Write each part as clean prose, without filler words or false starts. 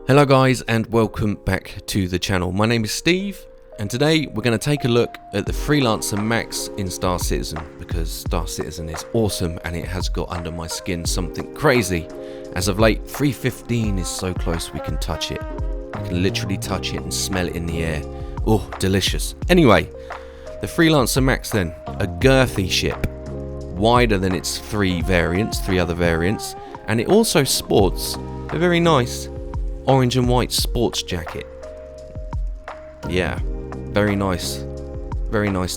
Hello guys and welcome back to the channel. My name is Steve and today we're going to take a look at the Freelancer Max in Star Citizen because Star Citizen is awesome and it has got under my skin something crazy. As of late, 315 is so close we can touch it. We can literally touch it and smell it in the air. Oh, delicious. Anyway, the Freelancer Max then, a girthy ship, wider than its three other variants, and it also sports a very nice orange and white sports jacket. Yeah, very nice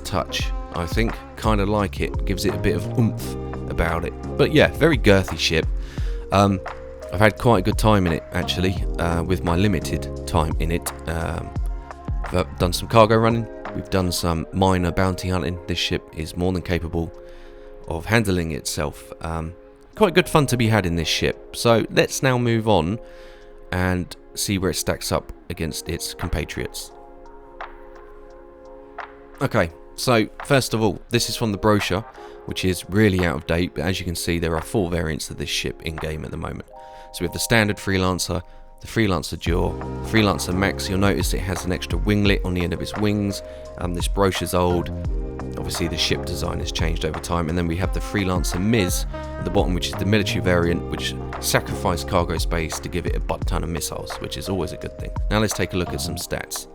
touch, I think. Kind of like it, gives it a bit of oomph about it. But yeah, very girthy ship. I've had quite a good time in it actually, with my limited time in it. I've done some cargo running, we've done some minor bounty hunting. This ship is more than capable of handling itself. Quite good fun to be had in this ship. So let's now move on and see where it stacks up against its compatriots. Okay, so first of all, this is from the brochure, which is really out of date, but as you can see there are 4 variants of this ship in game at the moment. So we have the standard Freelancer, the Freelancer Duo, Freelancer Max. You'll notice it has an extra winglet on the end of its wings. This brochure's old. Obviously the ship design has changed over time, and then we have the Freelancer Miz at the bottom, which is the military variant, which sacrificed cargo space to give it a butt ton of missiles, which is always a good thing. Now let's take a look at some stats.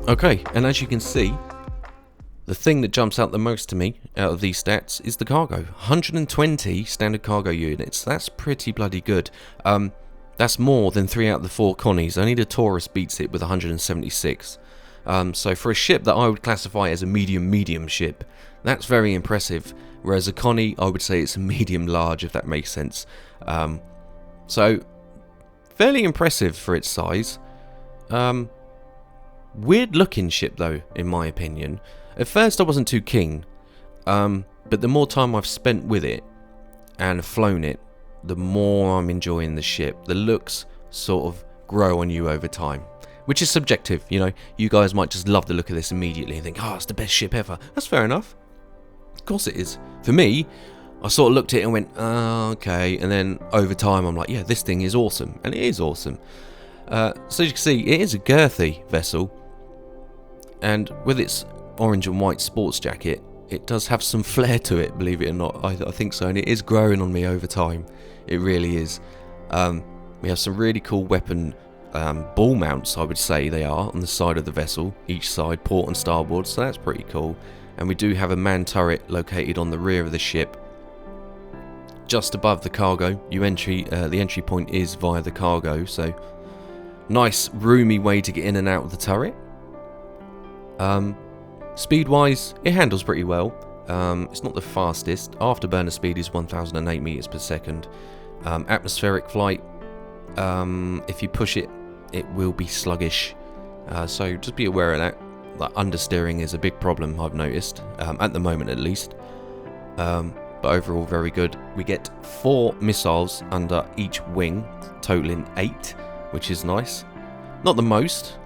Okay, and as you can see, the thing that jumps out the most to me out of these stats is the cargo. 120 standard cargo units. That's pretty bloody good. That's more than 3 out of the 4 Connies. Only the Taurus beats it with 176. So for a ship that I would classify as a medium ship, that's very impressive. Whereas a Connie, I would say it's a medium-large, if that makes sense. So fairly impressive for its size. Weird looking ship though, in my opinion. At first I wasn't too keen, but the more time I've spent with it and flown it, the more I'm enjoying the ship. The looks sort of grow on you over time, which is subjective, you know. You guys might just love the look of this immediately and think, oh, it's the best ship ever. That's fair enough. Of course it is. For me, I sort of looked at it and went, oh, okay, and then over time I'm like, yeah, this thing is awesome, and it is awesome. So as you can see, it is a girthy vessel, and with its orange and white sports jacket, it does have some flair to it, believe it or not. I think so, and it is growing on me over time. It really is. We have some really cool weapon ball mounts, I would say they are, on the side of the vessel, each side, port and starboard, so that's pretty cool. And we do have a man turret located on the rear of the ship, just above the cargo. The entry point is via the cargo, so nice roomy way to get in and out of the turret. Speed wise, it handles pretty well. It's not the fastest. Afterburner speed is 1008 meters per second. Atmospheric flight, if you push it, it will be sluggish. So just be aware of that. Like, understeering is a big problem, I've noticed, at the moment at least. But overall very good. We get 4 missiles under each wing, totaling 8, which is nice. Not the most,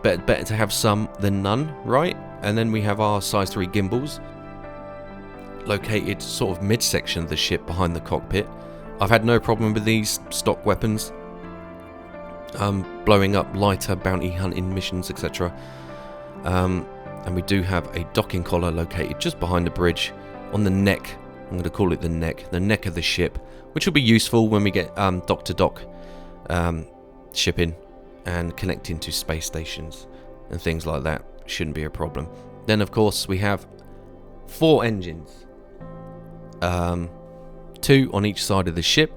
but better to have some than none, right? And then we have our size 3 gimbals, located sort of midsection of the ship behind the cockpit. I've had no problem with these stock weapons, blowing up lighter bounty hunting missions, etc. And we do have a docking collar located just behind the bridge on the neck. I'm going to call it the neck of the ship, which will be useful when we get dock-to-dock shipping and connecting to space stations and things like that. Shouldn't be a problem. Then of course we have 4 engines, 2 on each side of the ship.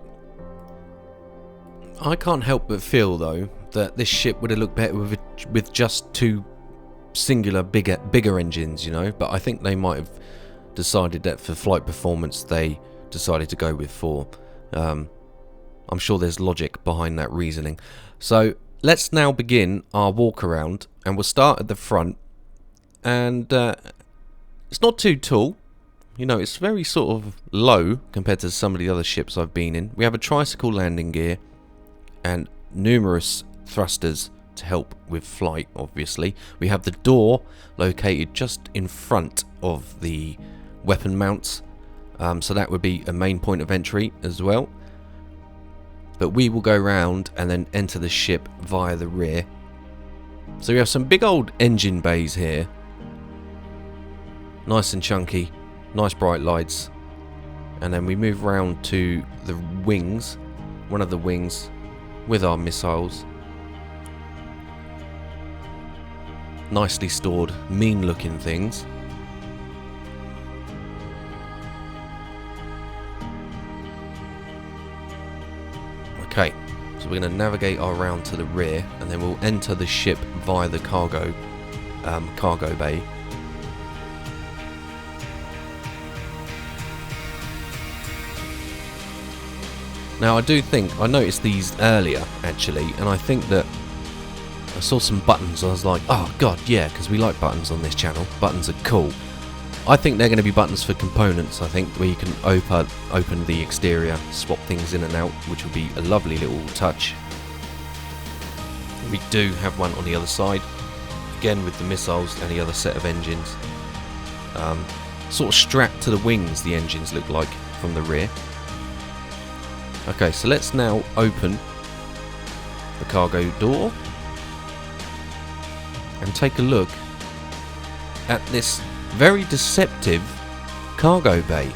I can't help but feel though that this ship would have looked better with just 2 singular bigger engines, you know, but I think they might have decided that for flight performance they decided to go with 4. I'm sure there's logic behind that reasoning. So let's now begin our walk around, and we'll start at the front. And it's not too tall, you know, it's very sort of low compared to some of the other ships I've been in. We have a tricycle landing gear and numerous thrusters to help with flight, obviously. We have the door located just in front of the weapon mounts, so that would be a main point of entry as well. But we will go round and then enter the ship via the rear. So we have some big old engine bays here. Nice and chunky, nice bright lights. And then we move round to the wings, one of the wings with our missiles. Nicely stored, mean looking things. Okay, so we're going to navigate our round to the rear and then we'll enter the ship via the cargo bay. Now I noticed these earlier actually, and I think that I saw some buttons. I was like, oh god, yeah, because we like buttons on this channel. Buttons are cool. I think they're going to be buttons for components, I think, where you can open the exterior, swap things in and out, which will be a lovely little touch. We do have one on the other side, again with the missiles and the other set of engines. Sort of strapped to the wings, the engines look like from the rear. Okay, so let's now open the cargo door and take a look at this very deceptive cargo bay.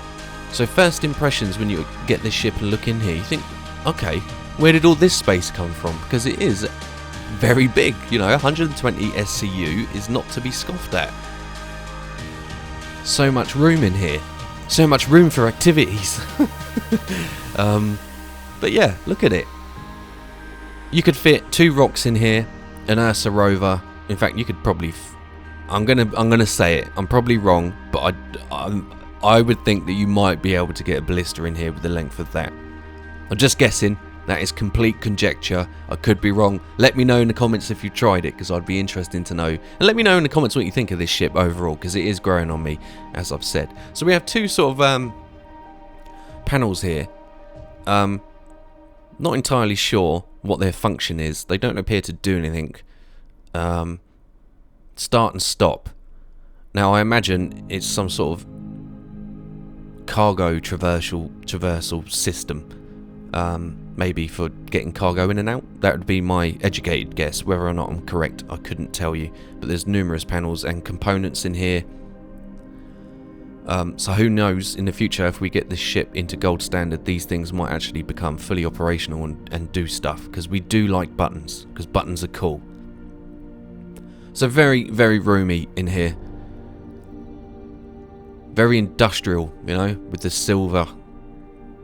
So first impressions when you get this ship and look in here, you think, okay, where did all this space come from? Because it is very big, you know, 120 SCU is not to be scoffed at. So much room in here, so much room for activities. But yeah, look at it. You could fit 2 rocks in here, an Ursa rover. In fact, you could probably. I'm gonna say it. I'm probably wrong, but I would think that you might be able to get a ballista in here with the length of that. I'm just guessing. That is complete conjecture. I could be wrong. Let me know in the comments if you tried it, because I'd be interested to know. And let me know in the comments what you think of this ship overall, because it is growing on me, as I've said. So we have 2 sort of panels here. Not entirely sure what their function is. They don't appear to do anything. Start and stop. Now I imagine it's some sort of cargo traversal system. Maybe for getting cargo in and out. That would be my educated guess. Whether or not I'm correct, I couldn't tell you. But there's numerous panels and components in here. So who knows, in the future, if we get this ship into gold standard, these things might actually become fully operational and do stuff, because we do like buttons, because buttons are cool. So very, very roomy in here. Very industrial, you know, with the silver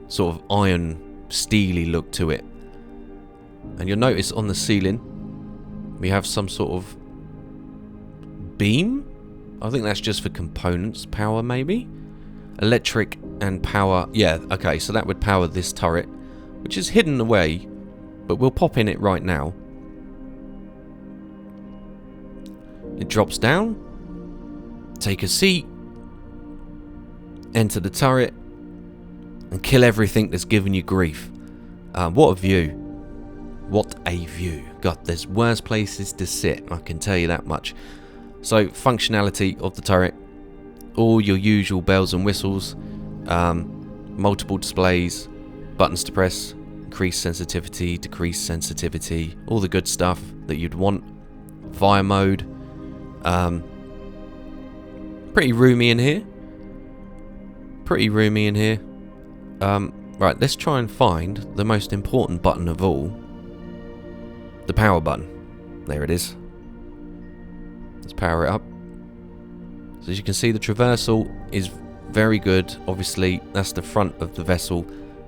sort of iron, steely look to it. And you'll notice on the ceiling, we have some sort of beam. I think that's just for components, power maybe? Electric and power, yeah, okay, so that would power this turret, which is hidden away, but we'll pop in it right now. It drops down, take a seat, enter the turret, and kill everything that's giving you grief. What a view. What a view. God, there's worse places to sit, I can tell you that much. So, functionality of the turret, all your usual bells and whistles, multiple displays, buttons to press, increase sensitivity, decrease sensitivity, all the good stuff that you'd want. Fire mode, pretty roomy in here. Right, let's try and find the most important button of all, the power button. There it is. Let's power it up. So as you can see, the traversal is very good. Obviously, that's the front of the vessel.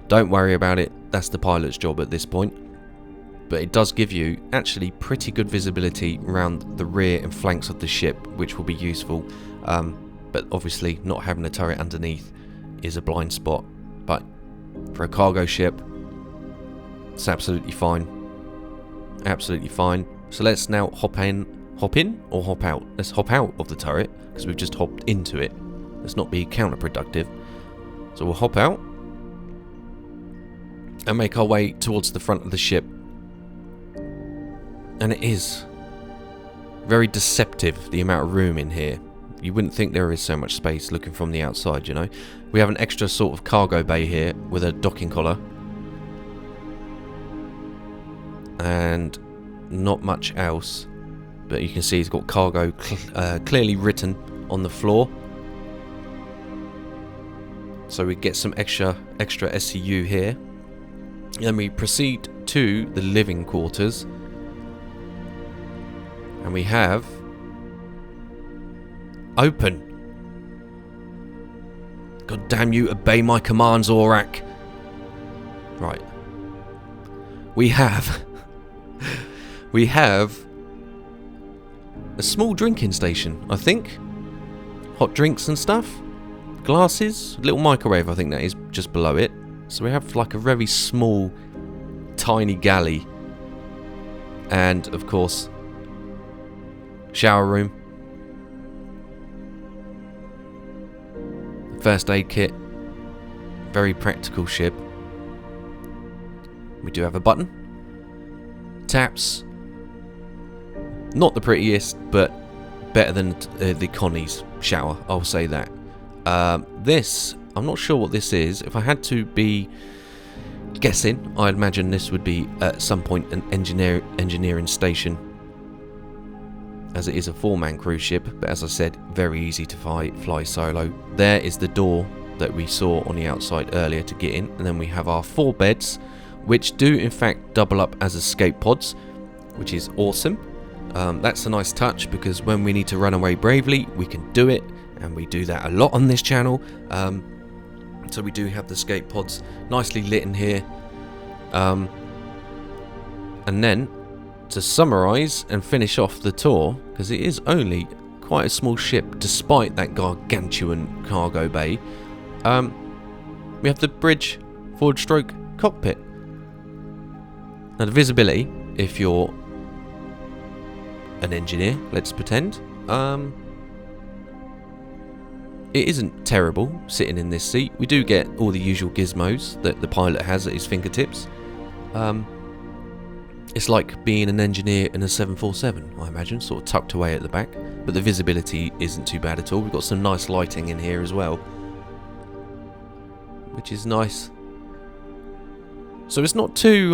Don't worry about it. That's the pilot's job at this point. But it does give you actually pretty good visibility around the rear and flanks of the ship, which will be useful. But obviously, not having a turret underneath is a blind spot. But for a cargo ship, it's absolutely fine. Absolutely fine. So let's now hop in or hop out? Let's hop out of the turret, because we've just hopped into it. Let's not be counterproductive. So we'll hop out and make our way towards the front of the ship. And it is very deceptive, the amount of room in here. You wouldn't think there is so much space looking from the outside, you know. We have an extra sort of cargo bay here with a docking collar. And not much else. But you can see it's got cargo clearly written on the floor. So we get some extra SCU here. Then we proceed to the living quarters. And we have open. God damn you, obey my commands, aUEC. Right. We have a small drinking station, I think. Hot drinks and stuff. Glasses, a little microwave, I think that is just below it. So we have like a very small, tiny galley. And of course, shower room. First aid kit. Very practical ship. We do have a button. Taps. Not the prettiest, but better than the Connie's shower, I'll say that. This, I'm not sure what this is. If I had to be guessing, I'd imagine this would be at some point an engineering station, as it is a 4-man cruise ship, but as I said, very easy to fly solo. There is the door that we saw on the outside earlier to get in, and then we have our 4 beds, which do in fact double up as escape pods, which is awesome. That's a nice touch, because when we need to run away bravely, we can do it, and we do that a lot on this channel. So we do have the escape pods nicely lit in here. And then, to summarise and finish off the tour, because it is only quite a small ship despite that gargantuan cargo bay, we have the bridge forward stroke cockpit. Now the visibility, if you're an engineer, let's pretend, it isn't terrible sitting in this seat. We do get all the usual gizmos that the pilot has at his fingertips. It's like being an engineer in a 747, I imagine, sort of tucked away at the back. But the visibility isn't too bad at all. We've got some nice lighting in here as well, which is nice. So it's not too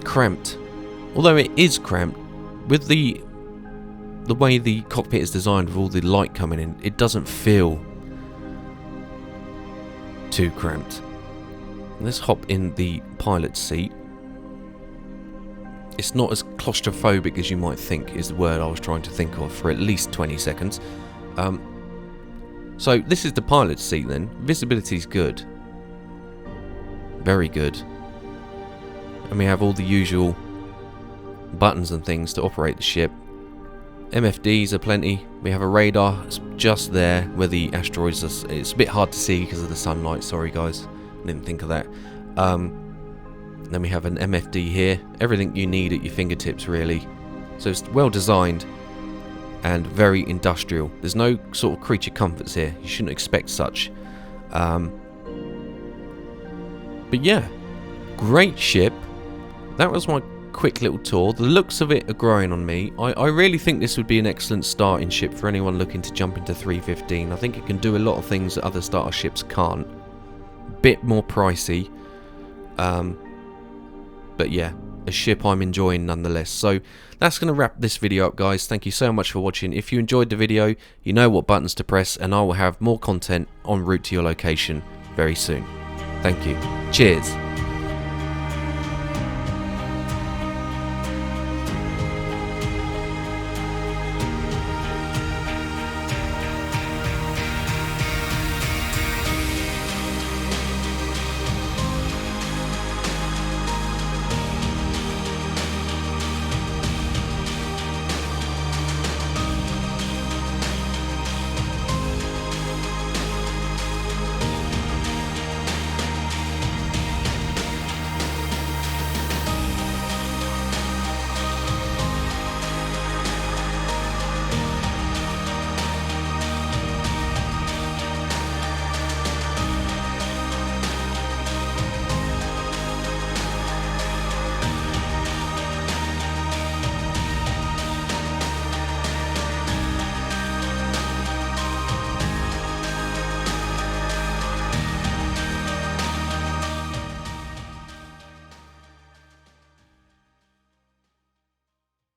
cramped, although it is cramped. With the way the cockpit is designed, with all the light coming in, it doesn't feel too cramped. Let's hop in the pilot's seat. It's not as claustrophobic as you might think, is the word I was trying to think of for at least 20 seconds. So this is the pilot's seat then. Visibility is good. Very good. And we have all the usual buttons and things to operate the ship. MFDs are plenty. We have a radar. It's just there where the asteroids are. It's a bit hard to see because of the sunlight. Sorry guys, didn't think of that. Then we have an MFD here. Everything you need at your fingertips really. So it's well designed and very industrial. There's no sort of creature comforts here. You shouldn't expect such. But yeah, great ship. That was my quick little tour. The looks of it are growing on me. I really think this would be an excellent starting ship for anyone looking to jump into 315. I think it can do a lot of things that other starter ships can't. Bit more pricey. But yeah, a ship I'm enjoying nonetheless. So that's going to wrap this video up, guys. Thank you so much for watching. If you enjoyed the video, you know what buttons to press, and I will have more content en route to your location very soon. Thank you. Cheers.